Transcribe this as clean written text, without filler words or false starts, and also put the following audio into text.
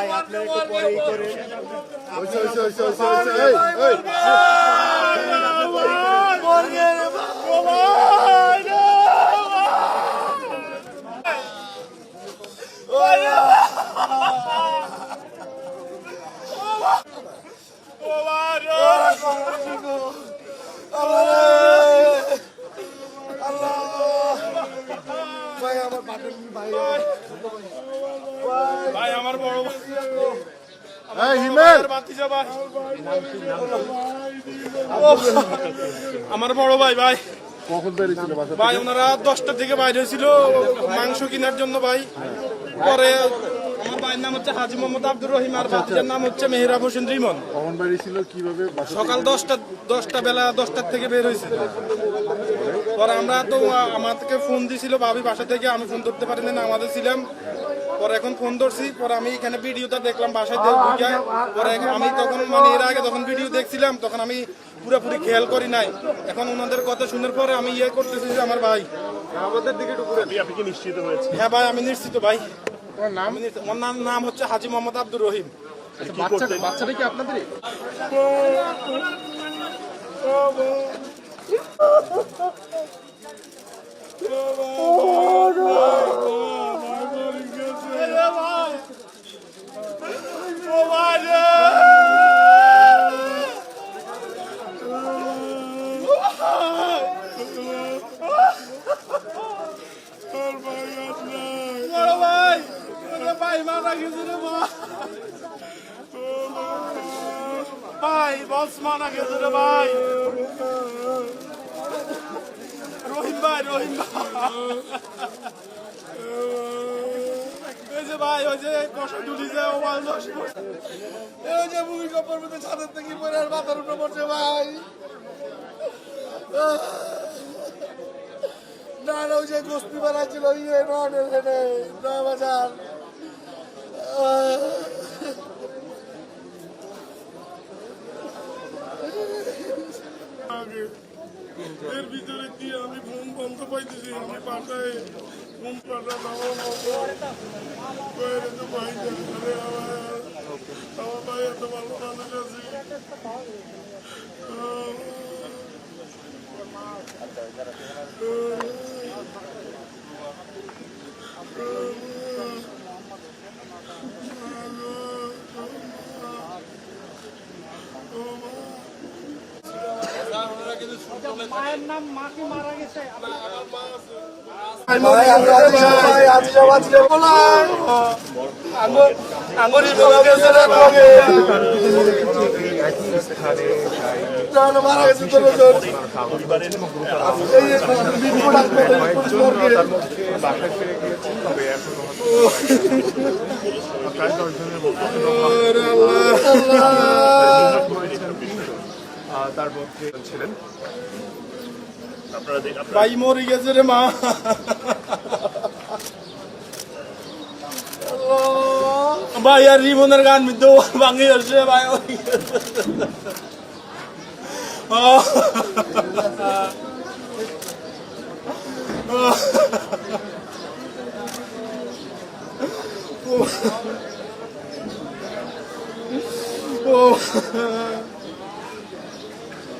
ভাই আপনার একটু পরেই করে ভাই আমার বড় আমার বড় ভাই ভাই ভাই ওনারা 10টা থেকে বাইরে হয়েছিল মাংস কেনার জন্য ভাই। পরে আমার ভাইয়ের নাম হচ্ছে হাজী মোহাম্মদ আব্দুর রহিম আর ভাতিজার নাম হচ্ছে মেহরাব হোসেন রিমন। সকাল 10টা বেলা 10টার থেকে বের হয়েছে। পরে আমরা তো আমাদেরকে ফোন দিয়েছিল ভাবি বাসা থেকে, আমি ফোন ধরতে পারিনি না, আমাদের ছিলাম। পরে এখন ফোন ধরছি, পরে আমি এখানে ভিডিওটা দেখলাম বাসায় ঢুকে। পরে আমি তখন মানে এর আগে যখন ভিডিও দেখছিলাম তখন আমি পুরোপুরি খেয়াল করি নাই। এখন ওনাদের কথা শোনার পরে আমি ইয়ে করতেছি যে আমার ভাই আমাদের দিকে আপনি কি নিশ্চিত হয়েছে? হ্যাঁ ভাই আমি নিশ্চিত ভাই। ওনার নাম হচ্ছে হাজী মোহাম্মদ আব্দুর রহিম। বাচ্চাটা কি আপনাদেরই? ভাই বস মানা গেছে রে ভাই। রহিম ভাই এই যে ভাই ওই যে কষা তুলি যে ওই যে ভূমিকম্পের মধ্যে ছাদের থেকে পরে আর মাথার উপরে পড়ছে ভাই। না ওই যে গোষ্ঠী বেলা ছিল না বাজার এর ভিতরে কি আমি ঘুম বন্ধ পাইতেছি। আমি বাসায় ঘুম পাটা আমার ভাই এত ভালো মানুষ আছে। মায়ের নাম মা কি মারা গেছে? তার মধ্যে ছিলেন ভাই মরে গেছে রে মা। ভাই আর রিমনের গান মিদ্য ভাঙি আসছে ভাই। ও